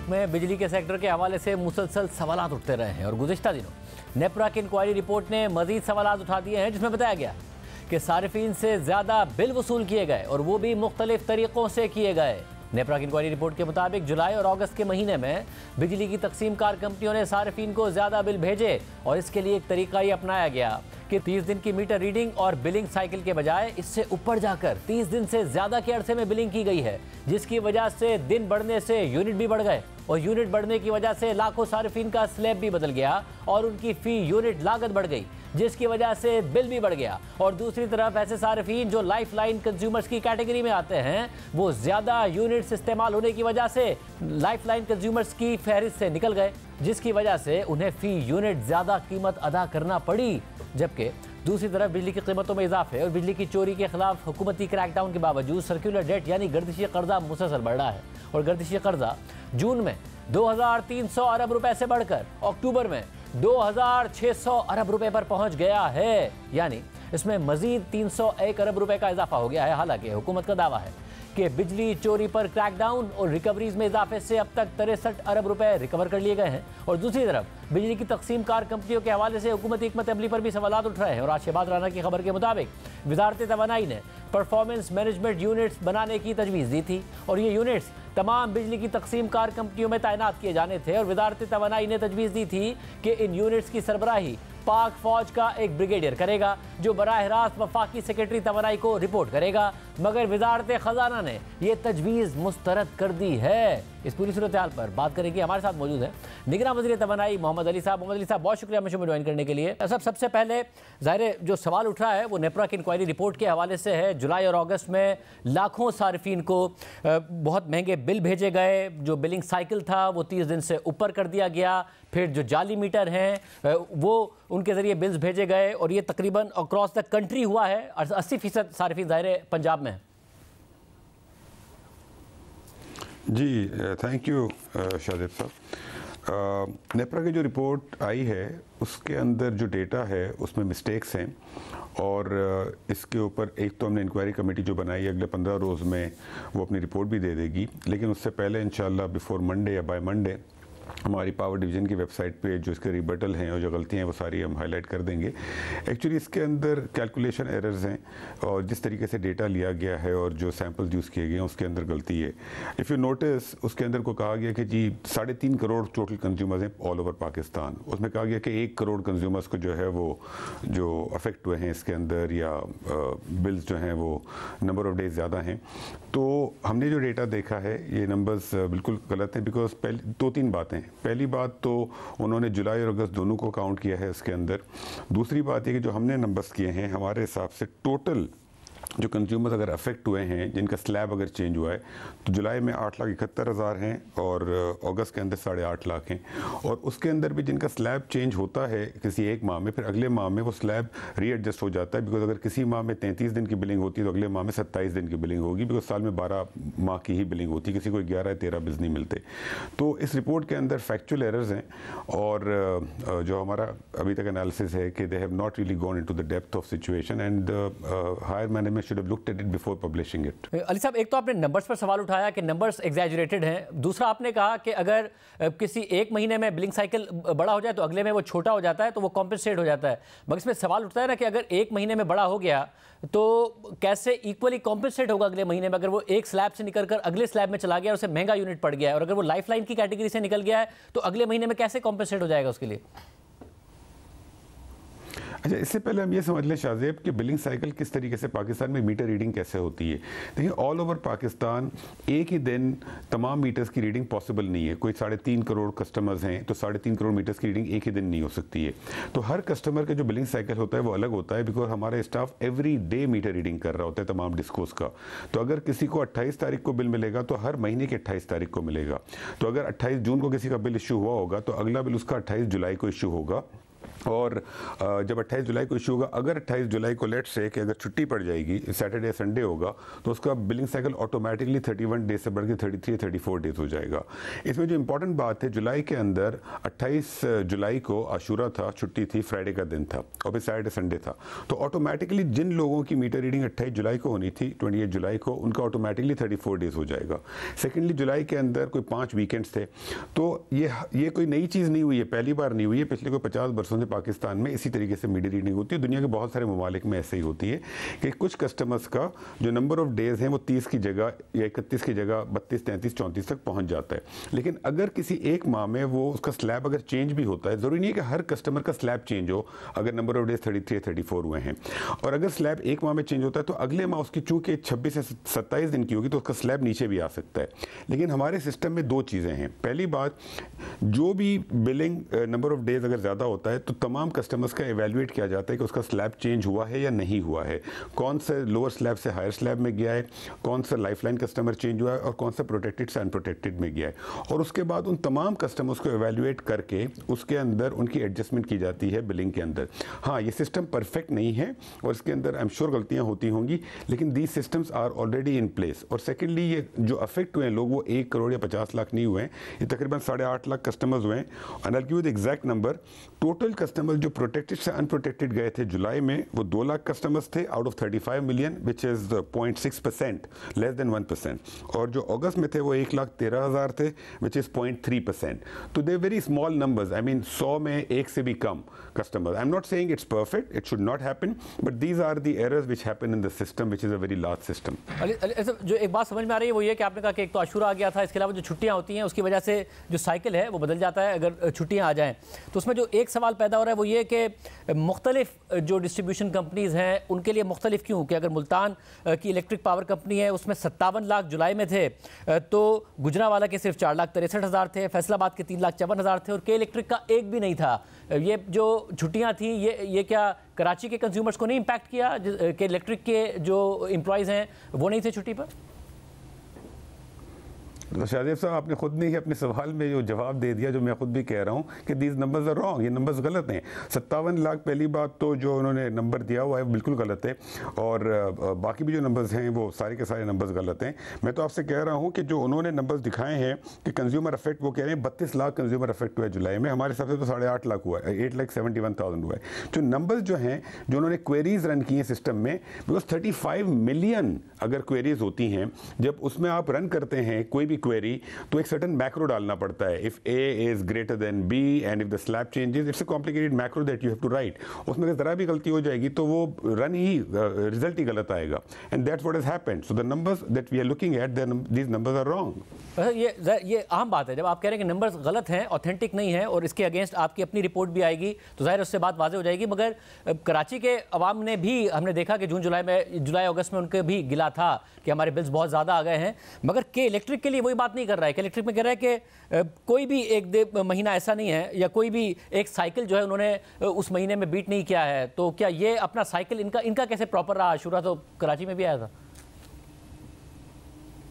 में बिजली के सेक्टर के हवाले से मुसलसल सवालात उठते रहे हैं और गुज़िश्ता दिनों नेपरा की इंक्वायरी रिपोर्ट ने मजीद सवालात उठा दिए हैं, जिसमें बताया गया कि सारिफीन से ज़्यादा बिल वसूल किए गए और वो भी मुख्तलिफ तरीक़ों से किए गए। नेपरा की इंक्वायरी रिपोर्ट के मुताबिक जुलाई और अगस्त के महीने में बिजली की तकसीमकार कंपनियों ने सारिफीन को ज़्यादा बिल भेजे और इसके लिए एक तरीका ये अपनाया गया कि 30 दिन की मीटर रीडिंग और बिलिंग साइकिल के बजाय इससे ऊपर जाकर 30 दिन से ज़्यादा के अरसे में बिलिंग की गई है, जिसकी वजह से दिन बढ़ने से यूनिट भी बढ़ गए और यूनिट बढ़ने की वजह से लाखों सारिफीन का स्लैब भी बदल गया और उनकी फ़ी यूनिट लागत बढ़ गई, जिसकी वजह से बिल भी बढ़ गया। और दूसरी तरफ ऐसे सारिफीन जो लाइफ लाइन कंज्यूमर्स की कैटेगरी में आते हैं, वो ज़्यादा यूनिट्स इस्तेमाल होने की वजह से लाइफ लाइन कंज्यूमर्स की फहरिस्त से निकल गए, जिसकी वजह से उन्हें फ़ी यूनिट ज़्यादा कीमत अदा करना पड़ी। जबकि दूसरी तरफ बिजली की कीमतों में इजाफे और बिजली की चोरी के खिलाफ हुकूमती क्रैकडाउन के बावजूद सर्कुलर डेट यानी गर्दिशी कर्जा मुसलसल बढ़ रहा है और गर्दिशी कर्जा जून में 2300 अरब रुपए से बढ़कर अक्टूबर में 2600 अरब रुपए पर पहुंच गया है, यानी इसमें मजीद 301 अरब रुपए का इजाफा हो गया है। हालांकि हुकूमत का दावा है कि बिजली चोरी पर क्रैकडाउन और रिकवरीज में इजाफे से अब तक 63 अरब रुपए रिकवर कर लिए गए हैं और दूसरी तरफ बिजली की तकसीम कार कंपनियों के हवाले से हुकूमती हिकमत अमली पर भी सवालात उठ रहे हैं। और आज शहबाज राना की खबर के मुताबिक वजारत तवानाई ने परफॉर्मेंस मैनेजमेंट यूनिट्स बनाने की तजवीज़ दी थी और ये यूनिट्स तमाम बिजली की तकसीम कार कंपनियों में तैनात किए जाने थे और वजारत तवानाई ने तजवीज़ दी थी कि इन यूनिट्स की सरबराही पाक फौज का एक ब्रिगेडियर करेगा जो बराह रास्त वफाकी सेक्रेटरी तवानाई को रिपोर्ट करेगा, मगर वजारत खजाना ने यह तजवीज़ मुस्तरद कर दी है। इस पूरी सूरत हाल पर बात करेंगे, हमारे साथ मौजूद है निगरान वज़ीर तवानाई मोहम्मद अली साहब। मोहम्मद अली साहब, बहुत शुक्रिया मुझे ज्वाइन करने के लिए। सबसे पहले ज़ाहिर जो सवाल उठ रहा है वो नेपरा की इंक्वायरी रिपोर्ट के हवाले से है। जुलाई और अगस्त में लाखों सारिफीन को बहुत महंगे बिल भेजे गए, जो बिलिंग साइकिल था वो 30 दिन से ऊपर कर दिया गया, फिर जो जाली मीटर हैं वो उनके ज़रिए बिल्स भेजे गए और ये तकरीबन अक्रॉस द कंट्री हुआ है। 80% सारिफीन ज़ाहिर पंजाब में है। जी, थैंक यू शाजिब साहब। नेपरा की जो रिपोर्ट आई है उसके अंदर जो डेटा है उसमें मिस्टेक्स हैं और इसके ऊपर एक तो हमने इंक्वायरी कमेटी जो बनाई है अगले 15 रोज़ में वो अपनी रिपोर्ट भी दे देगी, लेकिन उससे पहले इंशाल्लाह बिफोर मंडे या बाय मंडे हमारी पावर डिवीज़न की वेबसाइट पे जो इसके रिबटल हैं और जो गलतियाँ हैं वो सारी हम हाईलाइट कर देंगे। एक्चुअली इसके अंदर कैलकुलेशन एरर्स हैं और जिस तरीके से डेटा लिया गया है और जो सैंपल्स यूज़ किए गए हैं उसके अंदर गलती है। इफ़ यू नोटिस उसके अंदर को कहा गया कि जी 3.5 करोड़ टोटल कंज्यूमर्स हैं ऑल ओवर पाकिस्तान। उसमें कहा गया कि 1 करोड़ कंज्यूमर्स को जो है वो जो अफेक्ट हुए हैं इसके अंदर या बिल्स जो हैं वो नंबर ऑफ़ डेज ज़्यादा हैं। तो हमने जो डेटा देखा है ये नंबर्स बिल्कुल गलत हैं बिकॉज पहले 2-3 बातें। पहली बात तो उन्होंने जुलाई और अगस्त दोनों को काउंट किया है इसके अंदर। दूसरी बात ये कि जो हमने नंबर्स किए हैं हमारे हिसाब से टोटल जो कंज्यूमर्स अगर अफेक्ट हुए हैं जिनका स्लैब अगर चेंज हुआ है तो जुलाई में 8,71,000 हैं और अगस्त के अंदर 8.5 लाख हैं और उसके अंदर भी जिनका स्लैब चेंज होता है किसी एक माह में, फिर अगले माह में वो स्लैब रीएडजस्ट हो जाता है बिकॉज अगर किसी माह में 33 दिन की बिलिंग होती है तो अगले माह में 27 दिन की बिलिंग होगी बिकॉज साल में 12 माह की ही बिलिंग होती है, किसी को 11-13 बिल्स नहीं मिलते। तो इस रिपोर्ट के अंदर फैक्चुअल एरर्स हैं और जो हमारा अभी तक एनालिसिस है कि they have not really gone into the depth of situation and higher management should have looked at it before publishing it. Ali साहब, एक तो आपने नंबर्स पर सवाल उठाया कि नंबर्स एग्जैजरेटेड हैं, दूसरा आपने कहा कि अगर किसी एक महीने में बिलिंग साइकिल बड़ा हो जाए तो अगले में वो छोटा हो जाता है तो वो कॉम्पनसेट हो जाता है, मगर इसमें सवाल उठता है ना कि अगर एक महीने में बड़ा हो गया तो कैसे इक्वली कॉम्पनसेट होगा अगले महीने में? अगर वो एक स्लैब से निकल कर अगले स्लैब में चला गया और उसे महंगा यूनिट पड़ गया है और अगर वो लाइफ लाइन की कैटेगरी से निकल गया है तो अगले महीने में कैसे कॉम्पनसेट हो जाएगा उसके लिए? अच्छा, इससे पहले हम ये समझ लें शाहजेब कि बिलिंग साइकिल किस तरीके से पाकिस्तान में मीटर रीडिंग कैसे होती है। देखिए, ऑल ओवर पाकिस्तान एक ही दिन तमाम मीटर्स की रीडिंग पॉसिबल नहीं है। कोई 3.5 करोड़ कस्टमर्स हैं तो 3.5 करोड़ मीटर्स की रीडिंग एक ही दिन नहीं हो सकती है। तो हर कस्टमर का जो बिलिंग साइकिल होता है वो अलग होता है बिकॉज हमारा staff every day meter reading कर रहा होता है तमाम डिस्कोस का। तो अगर किसी को 28 तारीख को बिल मिलेगा तो हर महीने की 28 तारीख को मिलेगा। तो अगर 28 जून को किसी का बिल इशू हुआ होगा तो अगला बिल उसका 28 जुलाई को इशू होगा और जब 28 जुलाई को इशू होगा, अगर 28 जुलाई को लेट्स से कि अगर छुट्टी पड़ जाएगी, सैटरडे संडे होगा, तो उसका बिलिंग साइकिल ऑटोमेटिकली 31 डेज से बढ़ के 33-34 डेज हो जाएगा। इसमें जो इंपॉर्टेंट बात है, जुलाई के अंदर 28 जुलाई को आशूरा था, छुट्टी थी, फ्राइडे का दिन था, और फिर सैटरडे संडे था, तो ऑटोमेटिकली जिन लोगों की मीटर रीडिंग 28 जुलाई को होनी थी, 28 जुलाई को, उनका ऑटोमेटिकली 34 डेज हो जाएगा। सेकेंडली, जुलाई के अंदर कोई 5 वीकेंड्स थे, तो ये कोई नई चीज़ नहीं हुई है, पहली बार नहीं हुई है, पिछले कोई 50 वर्षों से पाकिस्तान में इसी तरीके से मीडिया रीडिंग होती है। दुनिया के बहुत सारे ममालिक में ऐसे ही होती है कि कुछ कस्टमर्स का जो नंबर ऑफ डेज है वो 30 की जगह या 31 की जगह 32, 33, 34 तक पहुंच जाता है। लेकिन अगर किसी एक माह में वो उसका स्लैब अगर चेंज भी होता है, ज़रूरी नहीं है कि हर कस्टमर का स्लैब चेंज हो। अगर नंबर ऑफ डेज 33, 34 हुए हैं, और अगर स्लैब एक माह में चेंज होता है, तो अगले माह उसकी चूँकि 26 से 27 दिन की होगी, तो उसका स्लैब नीचे भी आ सकता है। लेकिन हमारे सिस्टम में 2 चीज़ें हैं। पहली बात, जो भी बिलिंग नंबर ऑफ डेज अगर ज़्यादा होता है, तो तमाम कस्टमर्स का एवेल्युएट किया जाता है कि उसका स्लैब चेंज हुआ है या नहीं हुआ है, कौन सा लोअर स्लैब से हायर स्लैब में गया है, कौन सा लाइफलाइन कस्टमर चेंज हुआ है, और कौन सा प्रोटेक्टेड से अनप्रोटेक्टेड में गया है। और उसके बाद उन तमाम कस्टमर्स को एवेल्युएट करके उसके अंदर उनकी एडजस्टमेंट की जाती है बिलिंग के अंदर। हाँ, ये सिस्टम परफेक्ट नहीं है और इसके अंदर आई एम श्योर गलतियाँ होती होंगी, लेकिन these systems are already in place. और सेकेंडली, ये जो अफेक्ट हुए हैं लोग, वो 1 करोड़ या 50 लाख नहीं हुए हैं, ये तकरीबन 8.5 लाख कस्टमर्स हुए हैं। And I give you the exact number, total customers जो प्रोटेक्टेड से अनप्रोटेक्टेड गए थे जुलाई में, वो 2 लाख कस्टमर्स थे out of 35 million, which is 0.6%, less than 1%। और जो अगस्त में थे वो 1,13,000 थे, विच इज़ 0.3%। तो they very small numbers, I mean 100 में 1 से भी कम customers. I am not saying it's perfect, it should not happen, but these are the errors which happen in the system, which is a very large system. जो एक बात समझ में आ रही है वो ये कि आपने कहा कि एक तो आशूरा आ गया था, इसके अलावा जो छुट्टियां होती हैं उसकी वजह से जो साइकिल है वो बदल जाता है अगर छुट्टियां आ जाएं। तो उसमें जो एक सवाल पैदा हो रहा है वो ये कि मुख्तलिफ जो डिस्ट्रीब्यूशन कंपनीज़ हैं उनके लिए मुख्तलिफ क्यों, कि अगर मुल्तान की इलेक्ट्रिक पावर कंपनी है उसमें 57 लाख जुलाई में थे, तो गुजरावाला के सिर्फ 4,63,000 थे, फैसलाबाद के 3,54,000 थे, और के इलेक्ट्रिक का एक भी नहीं था। ये जो छुट्टियां थी ये क्या कराची के कंज्यूमर्स को नहीं इम्पैक्ट किया, कि इलेक्ट्रिक के जो एम्प्लॉयज़ हैं वो नहीं थे छुट्टी पर? तो शाहजेब साहब, आपने खुद ने ही अपने सवाल में जो जवाब दे दिया, जो मैं खुद भी कह रहा हूँ कि दीज नंबर्स आर रॉन्ग, ये नंबर्स गलत हैं। 57 लाख, पहली बात तो जो उन्होंने नंबर दिया हुआ है बिल्कुल गलत है, और बाकी भी जो नंबर्स हैं वो सारे के सारे नंबर्स गलत हैं। मैं तो आपसे कह रहा हूँ कि जो उन्होंने नंबर्स दिखाए हैं कि कंज्यूमर अफेक्ट, वो कह रहे हैं 32 लाख कंज्यूमर अफेक्ट हुआ है जुलाई में, हमारे हिसाब से तो 8.5 लाख हुआ है, 8,71,000 हुआ है। जो नंबर्स जो हैं, जो उन्होंने क्वेरीज रन की हैं सिस्टम में, बिकॉज 35 मिलियन अगर क्वेरीज होती हैं, जब उसमें आप रन करते हैं कोई भी क्वेरी, तो एक सर्टेन मैक्रो डालना पड़ता है। If A is greater than B and if the slab changes, it's a complicated macro that you have to write. उसमें अगर जरा भी गलती हो जाएगी तो वो रन ही रिजल्ट ही गलत आएगा, and that's what has happened. So the numbers that we are looking at, these numbers are wrong. ये आम बात है, जब आप कह रहे हैं कि नंबर्स गलत हैं, ऑथेंटिक नहीं है, और इसके अगेंस्ट आपकी अपनी रिपोर्ट भी आएगी, तो जाहिर उससे बात वाज़ेह हो जाएगी। मगर कराची के अवाम ने भी, हमने देखा कि जुलाई अगस्त में उनके भी गिला था कि हमारे बिल्स बहुत ज़्यादा आ गए हैं, मगर के इलेक्ट्रिक के लिए वही बात नहीं कर रहा है। के इलेक्ट्रिक में कह रहा है कि कोई भी एक महीना ऐसा नहीं है या कोई भी एक साइकिल जो है उन्होंने उस महीने में बीट नहीं किया है। तो क्या ये अपना साइकिल इनका कैसे प्रॉपर रहा? आशूरा तो कराची में भी आया था।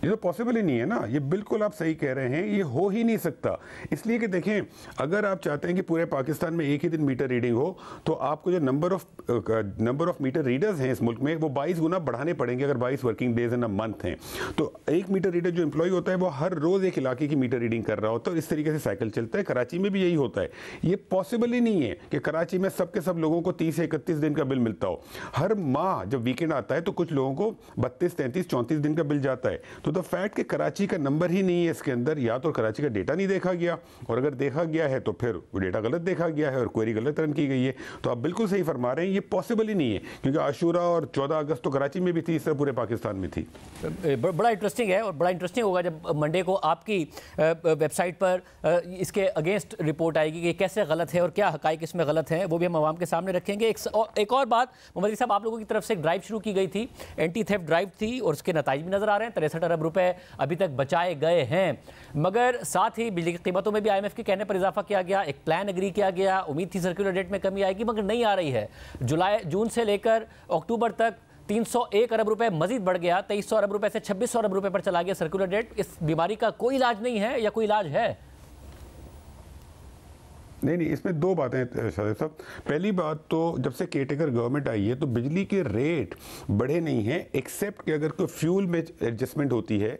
ये तो पॉसिबल ही नहीं है ना, ये बिल्कुल आप सही कह रहे हैं, ये हो ही नहीं सकता। इसलिए कि देखें, अगर आप चाहते हैं कि पूरे पाकिस्तान में एक ही दिन मीटर रीडिंग हो, तो आपको जो नंबर ऑफ मीटर रीडर्स हैं इस मुल्क में, वो 22 गुना बढ़ाने पड़ेंगे। अगर 22 working days in a month हैं, तो एक मीटर रीडर जो एम्प्लॉय होता है वो हर रोज़ एक इलाके की मीटर रीडिंग कर रहा होता है, और इस तरीके से साइकिल चलता है। कराची में भी यही होता है। ये पॉसिबल ही नहीं है कि कराची में सब के सब लोगों को 30 से 31 दिन का बिल मिलता हो। हर माह जब वीकेंड आता है तो कुछ लोगों को 32, 33, 34 दिन का बिल जाता है। तो द फैक्ट कि कराची का नंबर ही नहीं है इसके अंदर, या तो कराची का डेटा नहीं देखा गया, और अगर देखा गया है तो फिर वो डेटा गलत देखा गया है और क्वेरी गलत रन की गई है। तो आप बिल्कुल सही फरमा रहे हैं, ये पॉसिबल ही नहीं है, क्योंकि आशूरा और 14 अगस्त तो कराची में भी थी, इस तरह पूरे पाकिस्तान में थी। बड़ा इंटरेस्टिंग है, और बड़ा इंटरेस्टिंग होगा जब मंडे को आपकी वेबसाइट पर इसके अगेंस्ट रिपोर्ट आएगी कि कैसे गलत है और क्या हकाइक इसमें गलत हैं, वो भी हम आवाम के सामने रखेंगे। एक और बात, मोहम्मद साहब, आप लोगों की तरफ से एक ड्राइव शुरू की गई थी, एंटी थेफ्ट ड्राइव थी, और उसके नतीजे भी नजर आ रहे हैं। 63 अरब रुपए अभी तक बचाए गए हैं, मगर साथ ही बिजली की कीमतों में भी IMF के कहने पर इजाफा किया गया, एक प्लान एग्री किया गया, उम्मीद थी सर्कुलर रेट में कमी आएगी, मगर नहीं आ रही है। जून से लेकर अक्टूबर तक 301 अरब रुपए मजीद बढ़ गया, 2300 अरब रुपए से 2600 अरब रुपए पर चला गया सर्कुलर रेट। इस बीमारी का कोई इलाज नहीं है या कोई इलाज है? नहीं, इसमें दो बातें शाहिद साहब। पहली बात तो जब से केटेगर गवर्नमेंट आई है तो बिजली के रेट बढ़े नहीं हैं, एक्सेप्ट कि अगर कोई फ्यूल में एडजस्टमेंट होती है,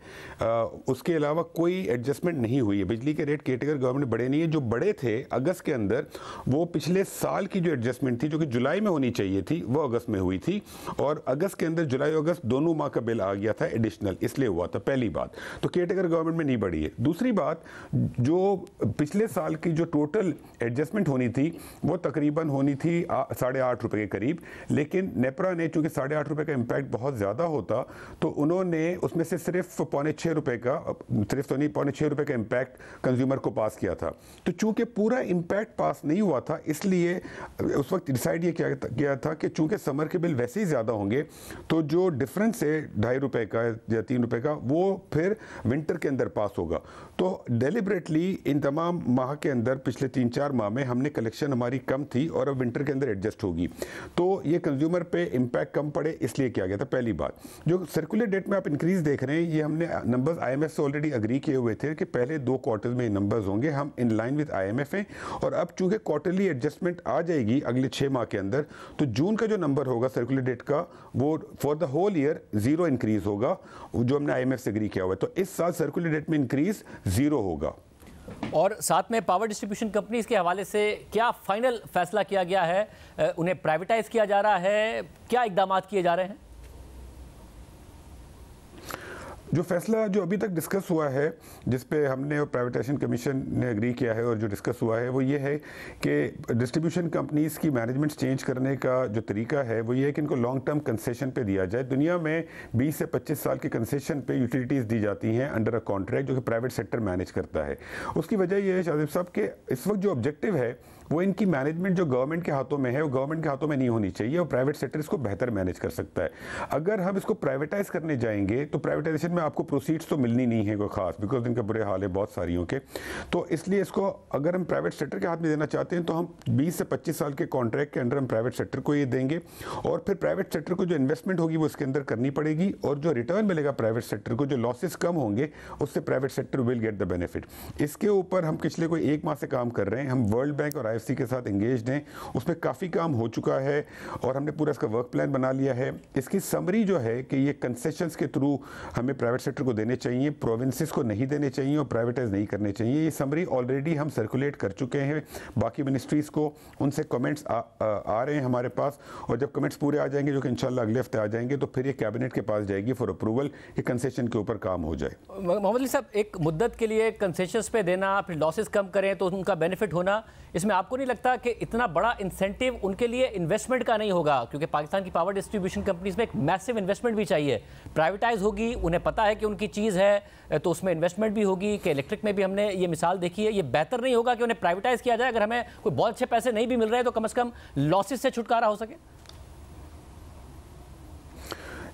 उसके अलावा कोई एडजस्टमेंट नहीं हुई है। बिजली के रेट केटेगर गवर्नमेंट बढ़े नहीं है। जो बड़े थे अगस्त के अंदर, वो पिछले साल की जो एडजस्टमेंट थी, जो कि जुलाई में होनी चाहिए थी, वो अगस्त में हुई थी, और अगस्त के अंदर जुलाई अगस्त दोनों माह का बिल आ गया था एडिशनल, इसलिए हुआ था। पहली बात तो केटेगर गवर्नमेंट में नहीं बढ़ी है। दूसरी बात, जो पिछले साल की जो टोटल एडजस्टमेंट होनी थी वो तकरीबन होनी थी 8.5 रुपए के करीब, लेकिन नेपरा ने चूंकि 8.5 रुपए का इम्पैक्ट बहुत ज़्यादा होता तो उन्होंने उसमें से सिर्फ 5.25 रुपए का, सिर्फ तो नहीं 5.25 रुपए का इम्पैक्ट कंज्यूमर को पास किया था। तो चूंकि पूरा इम्पैक्ट पास नहीं हुआ था, इसलिए उस वक्त डिसाइड ये किया था कि चूंकि समर के बिल वैसे ही ज़्यादा होंगे तो जो डिफरेंस है 2.5 रुपए का या 3 रुपए का, वो फिर विंटर के अंदर पास होगा। तो डेलिबरेटली इन तमाम माह के अंदर पिछले 3-4 माह में हमने कलेक्शन हमारी कम थी और अब विंटर के अंदर एडजस्ट होगी, तो ये कंज्यूमर पे इम्पैक्ट कम पड़े इसलिए किया गया था। पहली बात, जो सर्कुलर डेट में आप इंक्रीज देख रहे हैं, ये हमने नंबर्स IMF से ऑलरेडी अग्री किए हुए थे कि पहले 2 क्वार्टर में नंबर्स होंगे, हम इन लाइन विद IMF हैं। और अब चूंकि क्वार्टरली एडजस्टमेंट आ जाएगी अगले 6 माह के अंदर, तो जून का जो नंबर होगा सर्कुलर डेट का, वो for the whole year 0 increase होगा, जो हमने IMF से अग्री किया हुआ है। तो इस साल सर्कुलर डेट में इंक्रीज 0 होगा। और साथ में पावर डिस्ट्रीब्यूशन कंपनीज के हवाले से क्या फाइनल फैसला किया गया है? उन्हें प्राइवेटाइज किया जा रहा है? क्या इकदाम किए जा रहे हैं? जो फैसला जो अभी तक डिस्कस हुआ है, जिस पे हमने और प्राइवेटाइजेशन कमीशन ने एग्री किया है, और जो डिस्कस हुआ है वो ये है कि डिस्ट्रीब्यूशन कंपनीज़ की मैनेजमेंट चेंज करने का जो तरीका है वो ये है कि इनको लॉन्ग टर्म कंसेशन पे दिया जाए। दुनिया में 20 से 25 साल के कंसेशन पे यूटिलिटीज़ दी जाती हैं अंडर अ कॉन्ट्रैक्ट, जो कि प्राइवेट सेक्टर मैनेज करता है। उसकी वजह यह है शाहिद साहब कि इस वक्त जो ऑब्जेक्टिव है वो इनकी मैनेजमेंट जो गवर्नमेंट के हाथों में है, वो गवर्नमेंट के हाथों में नहीं होनी चाहिए, और प्राइवेट सेक्टर इसको बेहतर मैनेज कर सकता है। अगर हम इसको प्राइवेटाइज करने जाएंगे तो प्राइवेटाइजेशन में आपको प्रोसीड्स तो मिलनी नहीं है कोई खास, बिकॉज इनका बुरे हाल है बहुत सारियों के। तो इसलिए इसको अगर हम प्राइवेट सेक्टर के हाथ में देना चाहते हैं तो हम 20 से 25 साल के कॉन्ट्रैक्ट के अंदर हम प्राइवेट सेक्टर को ये देंगे, और फिर प्राइवेट सेक्टर को जो इन्वेस्टमेंट होगी वो इसके अंदर करनी पड़ेगी, और जो रिटर्न मिलेगा प्राइवेट सेक्टर को, जो लॉसेस कम होंगे, उससे private sector will get the benefit. इसके ऊपर हम पिछले कोई 1 माह से काम कर रहे हैं। हम वर्ल्ड बैंक और IFC के साथ एंगेज हैं, उसमें काफ़ी काम हो चुका है और हमने पूरा इसका वर्क प्लान बना लिया है। इसकी समरी जो है कि ये कंसेशंस के थ्रू हमें प्राइवेट सेक्टर को देने चाहिए, प्रोविंसेस को नहीं देने चाहिए और प्राइवेटाइज नहीं करने चाहिए। ये समरी ऑलरेडी हम सर्कुलेट कर चुके हैं बाकी मिनिस्ट्रीज़ को, उनसे कमेंट्स आ रहे हैं हमारे पास, और जब कमेंट्स पूरे आ जाएंगे, जो कि इंशाल्लाह अगले हफ्ते आ जाएंगे, तो फिर ये कैबिनेट के पास जाएगी फॉर अप्रूवल कि कंसेशन के ऊपर काम हो जाए। मोहम्मद अली साहब, एक मुद्दत के लिए कंसेशंस पे देना, फिर लॉसेस कम करें तो उनका बेनिफिट होना, इसमें आपको नहीं लगता कि इतना बड़ा इंसेंटिव उनके लिए इन्वेस्टमेंट का नहीं होगा? क्योंकि पाकिस्तान की पावर डिस्ट्रीब्यूशन कंपनीज में एक मैसिव इन्वेस्टमेंट भी चाहिए। प्राइवेटाइज होगी, उन्हें पता है कि उनकी चीज़ है तो उसमें इन्वेस्टमेंट भी होगी, कि इलेक्ट्रिक में भी हमने ये मिसाल देखी है। ये बेहतर नहीं होगा कि उन्हें प्राइवेटाइज किया जाए? अगर हमें कोई बहुत अच्छे पैसे नहीं भी मिल रहे हैं तो कम से कम लॉसेस से छुटकारा हो सके।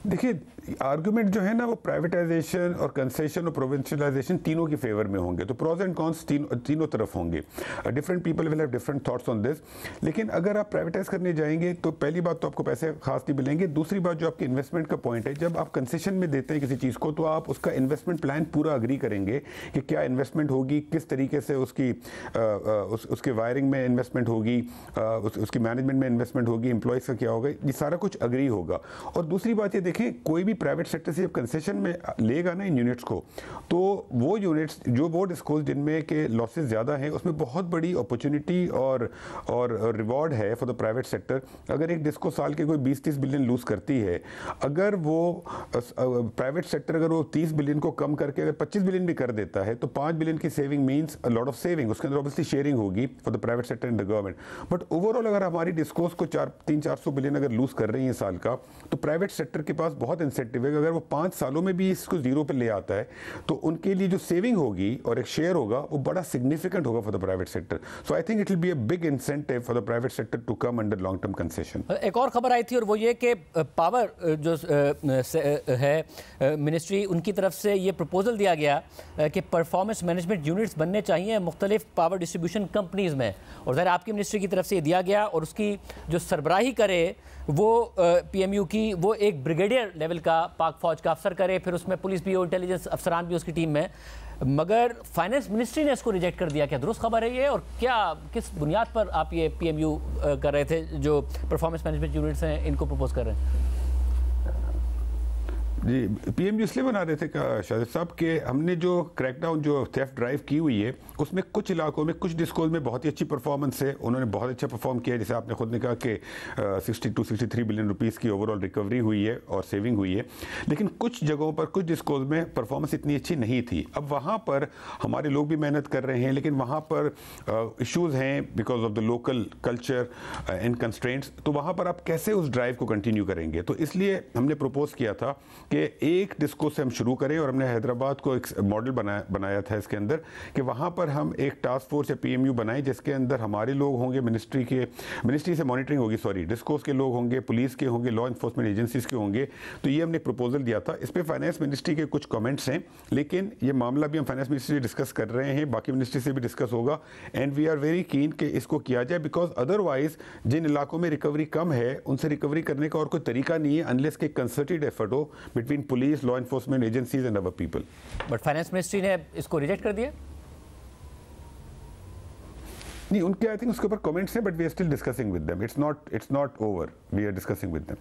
देखिए, आर्गुमेंट जो है ना वो प्राइवेटाइजेशन और कंसेशन और प्रोविंशियलाइजेशन तीनों की फेवर में होंगे, तो प्रोज एंड कॉन्स तीनों तरफ होंगे। Different people will have different thoughts on this. लेकिन अगर आप प्राइवेटाइज करने जाएंगे तो पहली बात तो आपको पैसे खास नहीं मिलेंगे। दूसरी बात, जो आपकी इन्वेस्टमेंट का पॉइंट है, जब आप कंसेशन में देते हैं किसी चीज़ को तो आप उसका इन्वेस्टमेंट प्लान पूरा अग्री करेंगे कि क्या इन्वेस्टमेंट होगी, किस तरीके से उसके वायरिंग में इन्वेस्टमेंट होगी, उसकी मैनेजमेंट में इन्वेस्टमेंट होगी, एम्प्लॉयज़ का क्या होगा, ये सारा कुछ अग्री होगा। और दूसरी बात ये देखें, कोई भी प्राइवेट सेक्टर से जब कंसेशन में लेगा ना इन यूनिट्स को, तो वो यूनिट्स जो वो डिस्कोज जिनमें के लॉसेस ज़्यादा हैं, उसमें बहुत बड़ी अपॉर्चुनिटी और रिवॉर्ड है फॉर द प्राइवेट सेक्टर। अगर एक डिस्को साल के कोई 20-30 बिलियन लूज करती है, अगर वो प्राइवेट सेक्टर अगर वो 30 बिलियन को कम करके अगर 25 बिलियन भी कर देता है, तो 5 बिलियन की saving means a lot of saving. उसके अंदर ऑब्वियसली शेयरिंग होगी for the private sector and the government. But overall अगर हमारी डिस्कोज को 300-400 बिलियन अगर लूज कर रही है साल का, तो प्राइवेट सेक्टर के पास बहुत इंसेंटिव है। अगर वो 5 सालों में भी इसको जीरो पे ले आता है तो उनके लिए जो सेविंग होगी और एक शेयर होगा वो बड़ा सिग्निफिकेंट होगा for the private sector. So I think it will be a big incentive for the private sector to come under long term concession. एक और खबर आई थी और वो ये कि पावर जो है मिनिस्ट्री, उनकी तरफ से ये प्रपोजल दिया गया कि परफॉर्मेंस मैनेजमेंट यूनिट्स बनने चाहिए मुख्तलिफ पावर डिस्ट्रीब्यूशन कंपनीज में, और ज़रा आपकी मिनिस्ट्री की तरफ से दिया गया, और उसकी जो सरबराही करे वो PMU की वो एक ब्रिगेडियर लेवल का पाक फौज का अफसर करे, फिर उसमें पुलिस भी हो, इंटेलिजेंस अफसरान भी उसकी टीम में। मगर फाइनेंस मिनिस्ट्री ने इसको रिजेक्ट कर दिया। क्या दुरुस्त खबर है ये, और क्या किस बुनियाद पर आप ये PMU कर रहे थे, जो परफॉर्मेंस मैनेजमेंट यूनिट्स हैं इनको प्रपोज कर रहे हैं? जी, PMU इसलिए बना रहे थे शाहिद साहब कि हमने जो क्रैकडाउन जो थेफ्ट ड्राइव की हुई है उसमें कुछ इलाकों में, कुछ डिस्कोज में बहुत ही अच्छी परफॉर्मेंस है, उन्होंने बहुत अच्छा परफॉर्म किया। जैसे आपने खुद ने कहा कि 62-63 बिलियन रुपीस की ओवरऑल रिकवरी हुई है और सेविंग हुई है, लेकिन कुछ जगहों पर, कुछ डिस्कोज में परफॉर्मेंस इतनी अच्छी नहीं थी। अब वहाँ पर हमारे लोग भी मेहनत कर रहे हैं, लेकिन वहाँ पर इश्यूज़ हैं because of the local culture and constraints. तो वहाँ पर आप कैसे उस ड्राइव को कंटिन्यू करेंगे? तो इसलिए हमने प्रपोज किया था कि एक डिस्को से हम शुरू करें, और हमने हैदराबाद को एक मॉडल बनाया था इसके अंदर कि वहाँ पर हम एक टास्क फोर्स या PMU बनाएं जिसके अंदर हमारे लोग होंगे, मिनिस्ट्री से मॉनिटरिंग होगी, डिस्कोस के लोग होंगे, पुलिस के होंगे, लॉ इन्फोर्समेंट एजेंसीज के होंगे। तो ये हमने एक प्रपोजल दिया था। इस पर फाइनेंस मिनिस्ट्री के कुछ कमेंट्स हैं, लेकिन ये मामला भी हम फाइनेंस मिनिस्ट्री से डिस्कस कर रहे हैं, बाकी मिनिस्ट्री से भी डिस्कस होगा, and we are very keen कि इसको किया जाए, बिकॉज अदरवाइज जिन इलाकों में रिकवरी कम है उनसे रिकवरी करने का और कोई तरीका नहीं है अनलेस के कंसर्टेड एफर्ट हो between police, law enforcement agencies and our people. But finance ministry ने इसको रिजेक्ट कर दिया? नहीं, उनके आई थिंक उसके ऊपर कमेंट्स हैं, but we are still discussing with them. It's not over, we are discussing with them.